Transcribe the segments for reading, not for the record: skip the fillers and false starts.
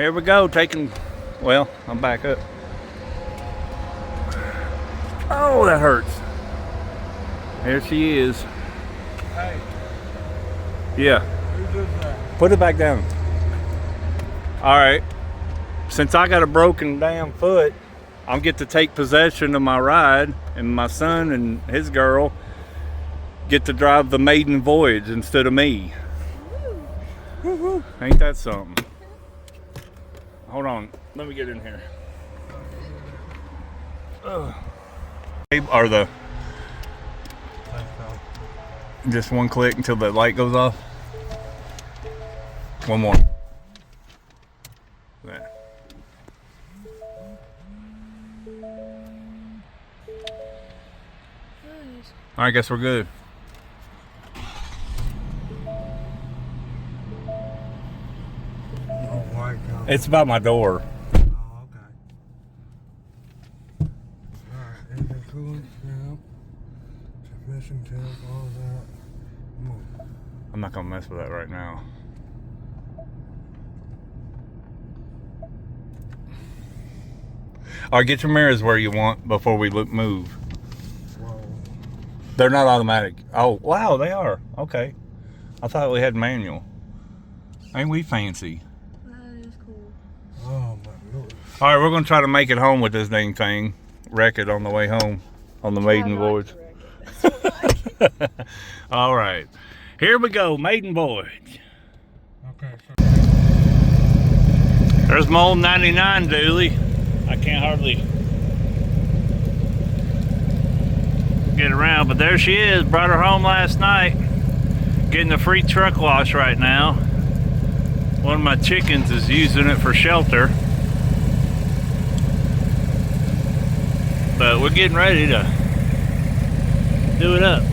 here we go, taking, well, I'm back up. Oh, that hurts. There she is. Hey. Yeah. Who does that? Put it back down. All right. Since I got a broken damn foot, I'm get to take possession of my ride, and my son and his girl get to drive the maiden voyage instead of me. Woo-hoo. Ain't that something? Hold on, let me get in here. Or the just one click until the light goes off. One more. There. All right, I guess we're good. Oh my God. It's about my door. Oh, okay. Alright, engine coolant, temp, transmission temp, all that. Come on. I'm not gonna mess with that right now. All right, get your mirrors where you want before we move. Whoa. They're not automatic. Oh, wow, they are. Okay. I thought we had manual. Ain't we fancy? That is cool. Oh my Lord. All right, we're gonna try to make it home with this dang thing. Wreck it on the way home on the maiden voyage. All right, here we go, maiden voyage. Okay. There's my old 99 dually. I can't hardly get around, but there she is. Brought her home last night. Getting a free truck wash right now. One of my chickens is using it for shelter. But we're getting ready to do it up.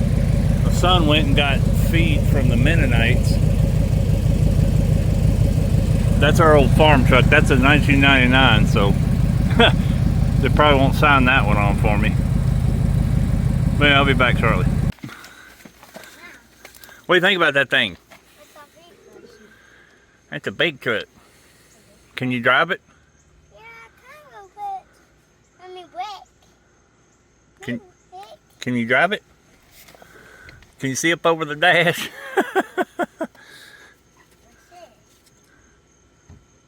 My son went and got feed from the Mennonites. That's our old farm truck. That's a 1999, so they probably won't sign that one on for me. But yeah, I'll be back shortly. What do you think about that thing? That's a big truck. Can you drive it? Yeah, kind of, but I mean, wet. Can you drive it? Can you see up over the dash?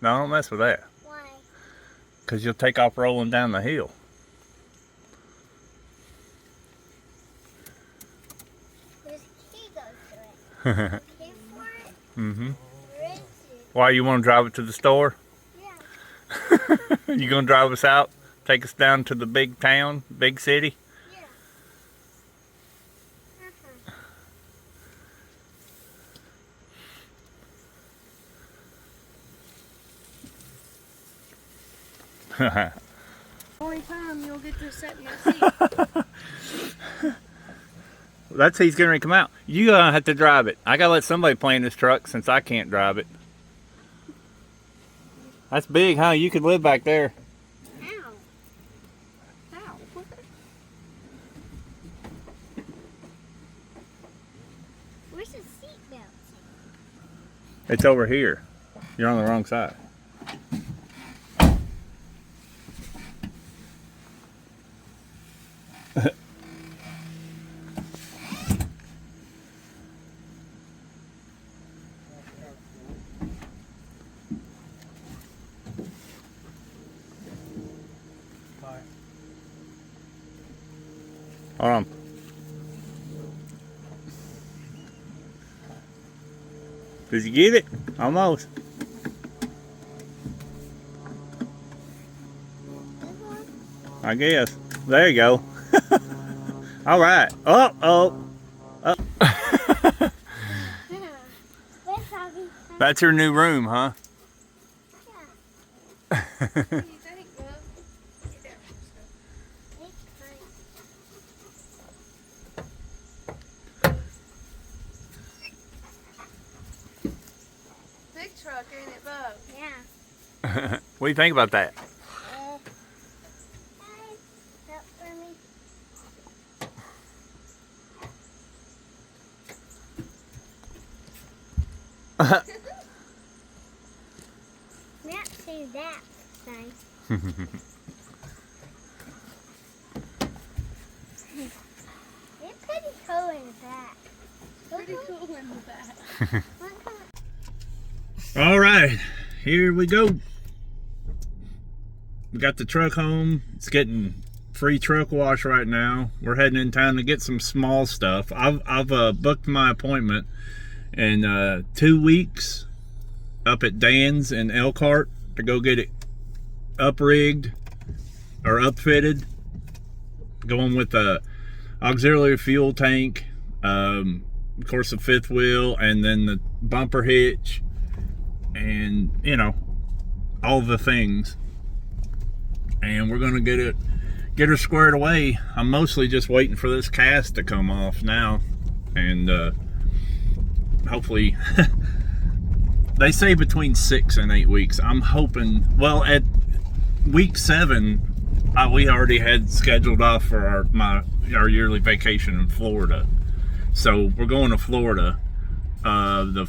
No, don't mess with that. Why? Because you'll take off rolling down the hill. There's a key goes to it. Key for it? Mm-hmm. Where is it? Why, you want to drive it to the store? Yeah. You gonna drive us out? Take us down to the big town, big city? Yeah. Only time you'll get to sit in that seat. That's he's gonna come out. You gonna have to drive it. I gotta let somebody play in this truck since I can't drive it. That's big, huh? You could live back there. Ow. Ow. Where's the seatbelt? It's over here. You're on the wrong side. Hold on. Did you get it? Almost. I guess. There you go. All right. Oh. That's your new room, huh? Yeah. Big truck, ain't it, Bub? Yeah. What do you think about that? Help for me. Nancy that's nice. It's pretty cool in the back. Pretty cool in the back. All right, here we go. We got the truck home. It's getting free truck wash right now. We're heading in town to get some small stuff. I've booked my appointment in 2 weeks up at Dan's in Elkhart to go get it up-rigged or upfitted. Going with the auxiliary fuel tank, of course the fifth wheel, and then the bumper hitch, and you know, all the things. And we're gonna get her squared away. I'm mostly just waiting for this cast to come off now, and hopefully they say between 6 and 8 weeks. I'm hoping, well, at week 7 we already had scheduled off for our yearly vacation in Florida. So we're going to Florida the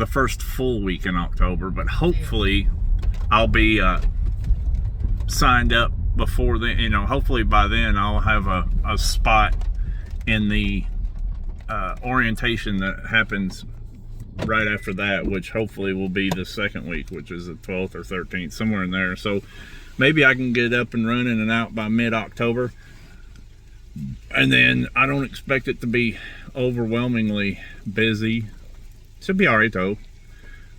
first full week in October, but hopefully I'll be signed up before then. You know, hopefully by then I'll have a spot in the orientation that happens right after that, which hopefully will be the second week, which is the 12th or 13th, somewhere in there. So maybe I can get up and running and out by mid-October. And then I don't expect it to be overwhelmingly busy. Should be all right though.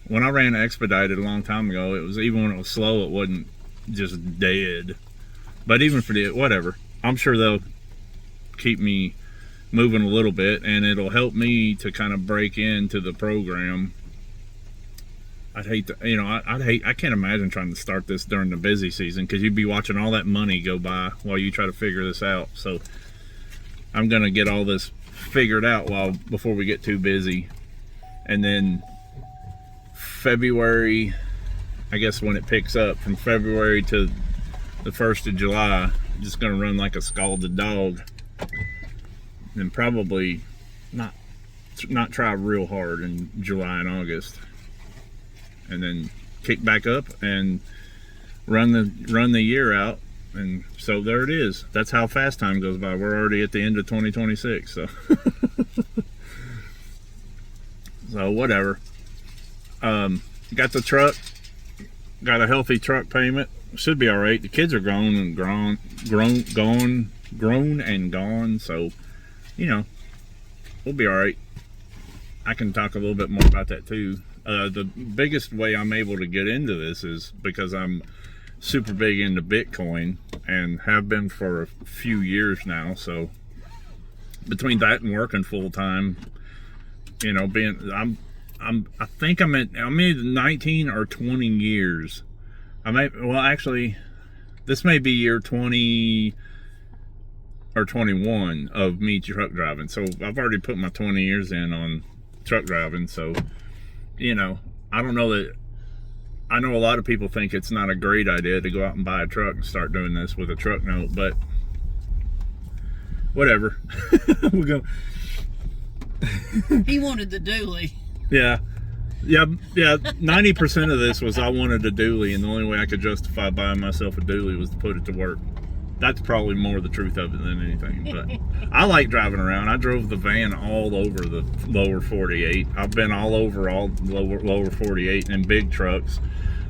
When I ran Expedited a long time ago, it was, even when it was slow, it wasn't just dead. But even for the, whatever, I'm sure they'll keep me moving a little bit, and it'll help me to kind of break into the program. I'd hate to, you know, I can't imagine trying to start this during the busy season, because you'd be watching all that money go by while you try to figure this out. So I'm gonna get all this figured out before we get too busy. And then February, I guess when it picks up, from February to the 1st of July, I'm just gonna run like a scalded dog, and probably not try real hard in July and August, and then kick back up and run the year out. And so there it is. That's how fast time goes by. We're already at the end of 2026. So so whatever. Got the truck, got a healthy truck payment. Should be all right. The kids are grown and gone. So, you know, we'll be all right. I can talk a little bit more about that too. The biggest way I'm able to get into this is because I'm super big into Bitcoin and have been for a few years now. So between that and working full time, you know, I think I'm in 19 or 20 years. Actually, this may be year 20 or 21 of me truck driving. So I've already put my 20 years in on truck driving. So, you know, I don't know that, I know a lot of people think it's not a great idea to go out and buy a truck and start doing this with a truck note, but whatever. We'll go. He wanted the dually. Yeah. 90% of this was I wanted a dually, and the only way I could justify buying myself a dually was to put it to work. That's probably more the truth of it than anything. But I like driving around. I drove the van all over the lower 48. I've been all over all lower 48 in big trucks.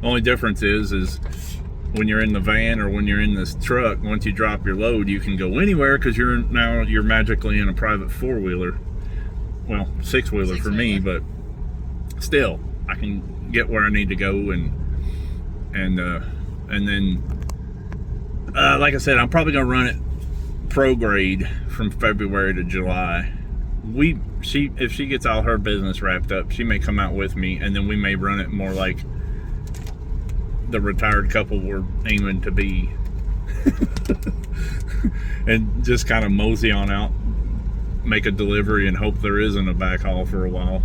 The only difference is when you're in the van or when you're in this truck, once you drop your load, you can go anywhere because you're magically in a private four-wheeler. Well, six-wheeler for me, but still, I can get where I need to go, and then like I said, I'm probably gonna run it pro-grade from February to July. If she gets all her business wrapped up, she may come out with me, and then we may run it more like the retired couple we're aiming to be, and just kind of mosey on out, make a delivery, and hope there isn't a backhaul for a while,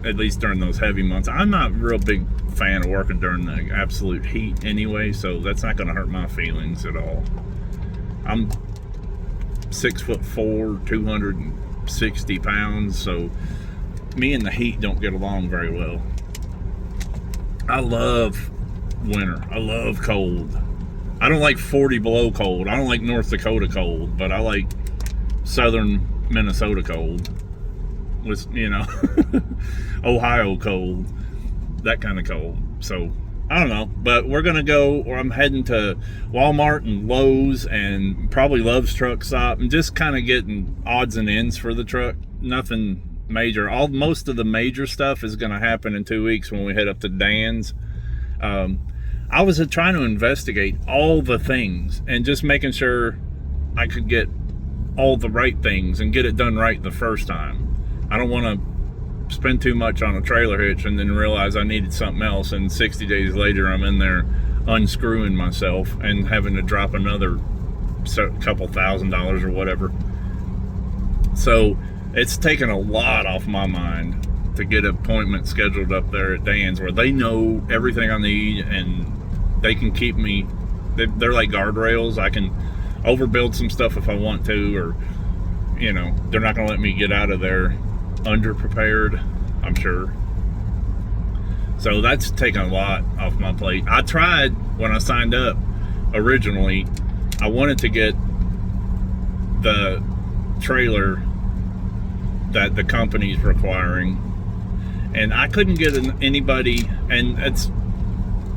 at least during those heavy months. I'm not a real big fan of working during the absolute heat anyway, so that's not going to hurt my feelings at all. I'm 6'4", 260 pounds, so me and the heat don't get along very well. I love winter. I love cold. I don't like 40 below cold. I don't like North Dakota cold, but I like southern Minnesota cold. With, you know, Ohio cold. That kind of cold. So, I don't know. But we're going to go, or I'm heading to Walmart and Lowe's and probably Love's Truck Stop and just kind of getting odds and ends for the truck. Nothing major. Most of the major stuff is going to happen in 2 weeks when we head up to Dan's. I was trying to investigate all the things and just making sure I could get all the right things and get it done right the first time. I don't want to spend too much on a trailer hitch and then realize I needed something else, and 60 days later I'm in there unscrewing myself and having to drop another couple $1,000s or whatever. So it's taken a lot off my mind to get an appointment scheduled up there at Dan's where they know everything I need and they can keep me. They're like guardrails. I can overbuild some stuff if I want to, or, you know, they're not going to let me get out of there underprepared, I'm sure. So that's taken a lot off my plate. I tried when I signed up originally. I wanted to get the trailer that the company's requiring, and I couldn't get anybody, and it's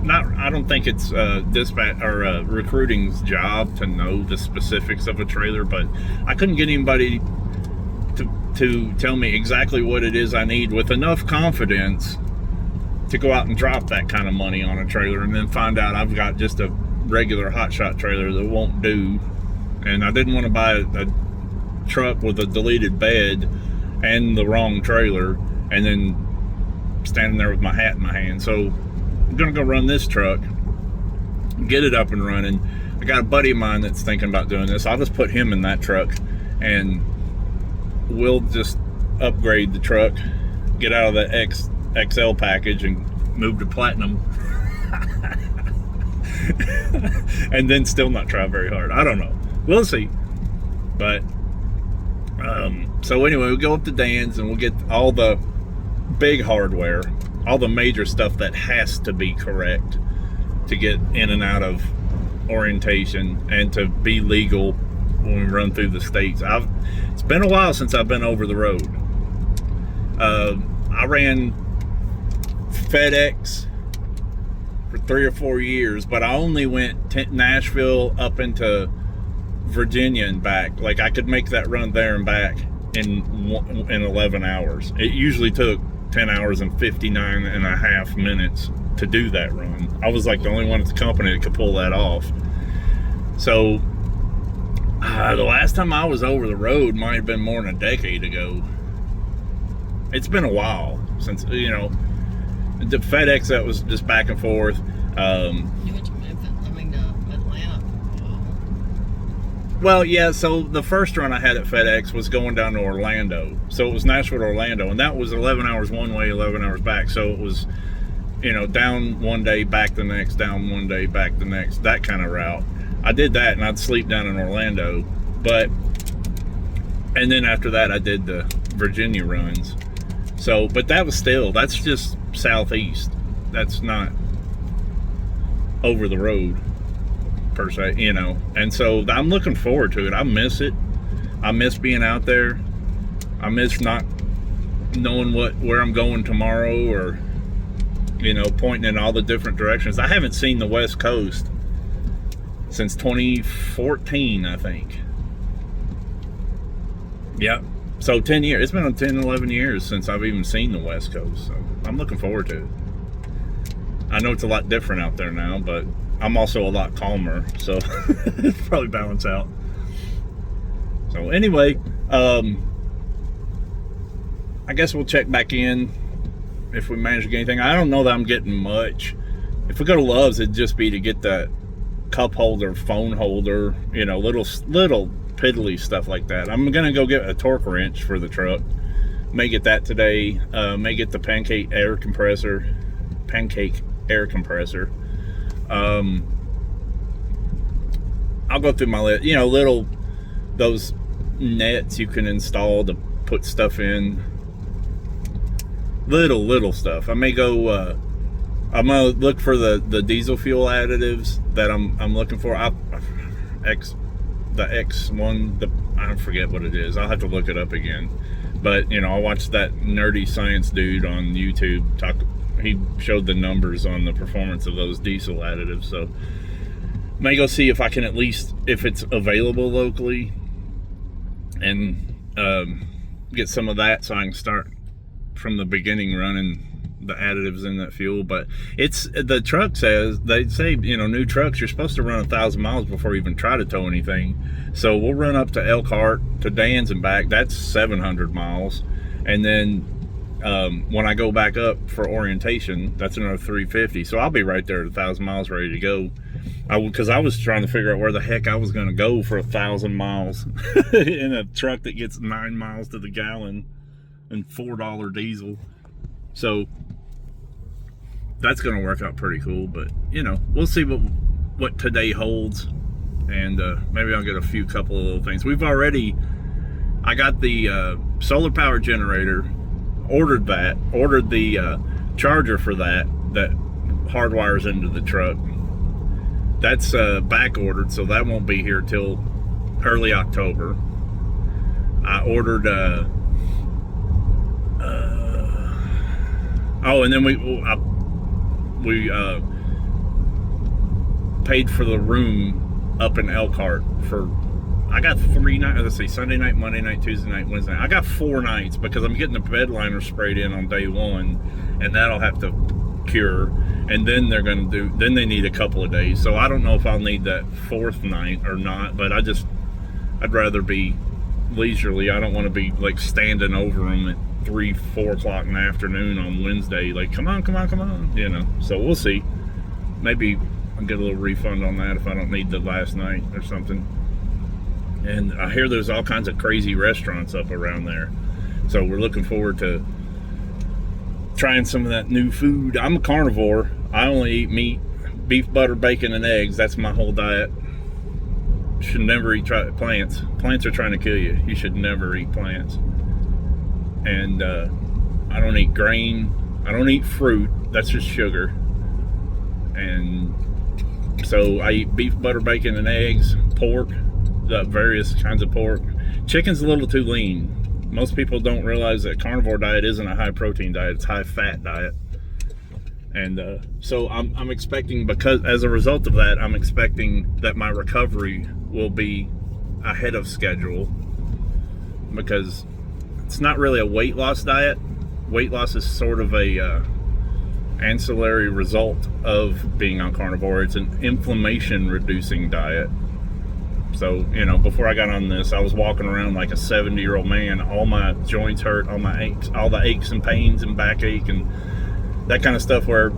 not, I don't think it's dispatch or recruiting's job to know the specifics of a trailer, but I couldn't get anybody to tell me exactly what it is I need with enough confidence to go out and drop that kind of money on a trailer and then find out I've got just a regular hotshot trailer that won't do. And I didn't want to buy a truck with a deleted bed and the wrong trailer and then standing there with my hat in my hand. So I'm gonna go run this truck, get it up and running. I got a buddy of mine that's thinking about doing this. I'll just put him in that truck and we'll just upgrade the truck, get out of the XL package and move to Platinum. And then still not try very hard. I don't know. We'll see. But so anyway, we'll go up to Dan's and we'll get all the big hardware, all the major stuff that has to be correct to get in and out of orientation and to be legal when we run through the states. It's been a while since I've been over the road. I ran FedEx for 3 or 4 years, but I only went Nashville up into Virginia and back. Like, I could make that run there and back in 11 hours. It usually took 10 hours and 59 and a half minutes to do that run. I was like the only one at the company that could pull that off. So the last time I was over the road might have been more than a decade ago. It's been a while since, you know, the FedEx, that was just back and forth. You went to Atlanta. Well, yeah, so the first run I had at FedEx was going down to Orlando. So it was Nashville to Orlando, and that was 11 hours one way, 11 hours back. So it was, you know, down one day, back the next, down one day, back the next, that kind of route. I did that, and I'd sleep down in Orlando. And then after that, I did the Virginia runs. So, but that was still, that's just southeast. That's not over the road, per se, you know. And so I'm looking forward to it. I miss it. I miss being out there. I miss not knowing where I'm going tomorrow, or, you know, pointing in all the different directions. I haven't seen the West Coast since 2014, I think. Yep. So 10 years. It's been 10, 11 years since I've even seen the West Coast. So I'm looking forward to it. I know it's a lot different out there now, but I'm also a lot calmer. So it'll probably balance out. So anyway, I guess we'll check back in if we manage to get anything. I don't know that I'm getting much. If we go to Love's, it'd just be to get that cup holder, phone holder, you know, little piddly stuff like that. I'm gonna go get a torque wrench for the truck. May get that today. May get the pancake air compressor. I'll go through my list. You know, those nets you can install to put stuff in. Little stuff. I may go I'm gonna look for the diesel fuel additives that I'm looking for. The X1, I forget what it is. I'll have to look it up again. But you know, I watched that nerdy science dude on YouTube talk. He showed the numbers on the performance of those diesel additives. So may go see if I can, at least if it's available locally, and get some of that so I can start from the beginning running the additives in that fuel. But it's, the truck says, they say, you know, new trucks, you're supposed to run 1,000 miles before you even try to tow anything. So we'll run up to Elkhart to Dan's and back. That's 700 miles. And then when I go back up for orientation, that's another 350. So I'll be right there at 1,000 miles ready to go. Because I was trying to figure out where the heck I was going to go for 1,000 miles in a truck that gets 9 miles to the gallon and $4 diesel. So that's going to work out pretty cool. But you know, we'll see what today holds, and maybe I'll get a couple of little things. I got the solar power generator, ordered the charger for that hardwires into the truck. That's back ordered, so that won't be here till early October. I ordered and then we paid for the room up in Elkhart for, I got 3 nights, let's see, Sunday night, Monday night, Tuesday night, Wednesday night. I got 4 nights because I'm getting the bed liner sprayed in on day 1, and that'll have to cure. And then then they need a couple of days. So I don't know if I'll need that 4th night or not, but I'd rather be leisurely. I don't want to be like standing over them at 3-4 o'clock in the afternoon on Wednesday, like, come on, you know. So we'll see. Maybe I'll get a little refund on that if I don't need the last night or something. And I hear there's all kinds of crazy restaurants up around there, so we're looking forward to trying some of that new food. I'm a carnivore. I only eat meat, beef, butter, bacon, and eggs. That's my whole diet. Should never eat plants. Plants are trying to kill you. You should never eat plants. And I don't eat grain. I don't eat fruit. That's just sugar. And so I eat beef, butter, bacon, and eggs, pork, the various kinds of pork. Chicken's a little too lean. Most people don't realize that carnivore diet isn't a high protein diet, it's a high fat diet. And so I'm expecting, because as a result of that, I'm expecting that my recovery will be ahead of schedule, because it's not really a weight loss diet. Weight loss is sort of a ancillary result of being on carnivore. It's an inflammation reducing diet. So, you know, before I got on this, I was walking around like a 70-year-old man. All my joints hurt, all the aches and pains and backache and that kind of stuff, where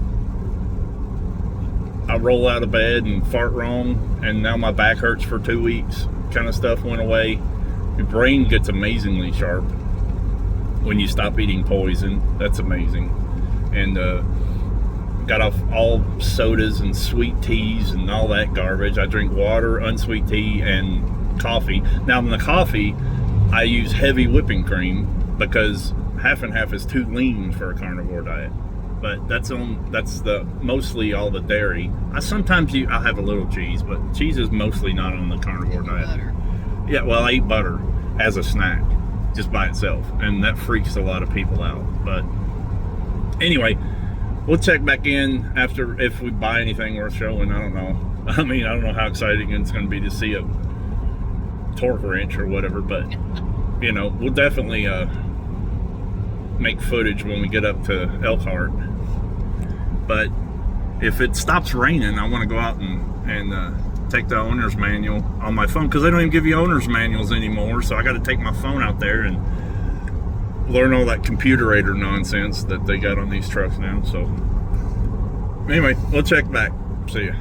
I roll out of bed and fart wrong, and now my back hurts for 2 weeks. Kind of stuff went away. Your brain gets amazingly sharp when you stop eating poison. That's amazing. And got off all sodas and sweet teas and all that garbage. I drink water, unsweet tea, and coffee. Now in the coffee, I use heavy whipping cream because half and half is too lean for a carnivore diet. But that's mostly all the dairy. I'll have a little cheese, but cheese is mostly not on the carnivore diet. Butter. Yeah, well, I eat butter as a snack, just by itself, and that freaks a lot of people out. But anyway, we'll check back in after if we buy anything worth showing. I don't know. I mean, I don't know how exciting it's going to be to see a torque wrench or whatever, but you know, we'll definitely make footage when we get up to Elkhart. But if it stops raining, I want to go out and take the owner's manual on my phone, because they don't even give you owner's manuals anymore. So I got to take my phone out there and learn all that computerator nonsense that they got on these trucks now. So anyway, we'll check back. See ya.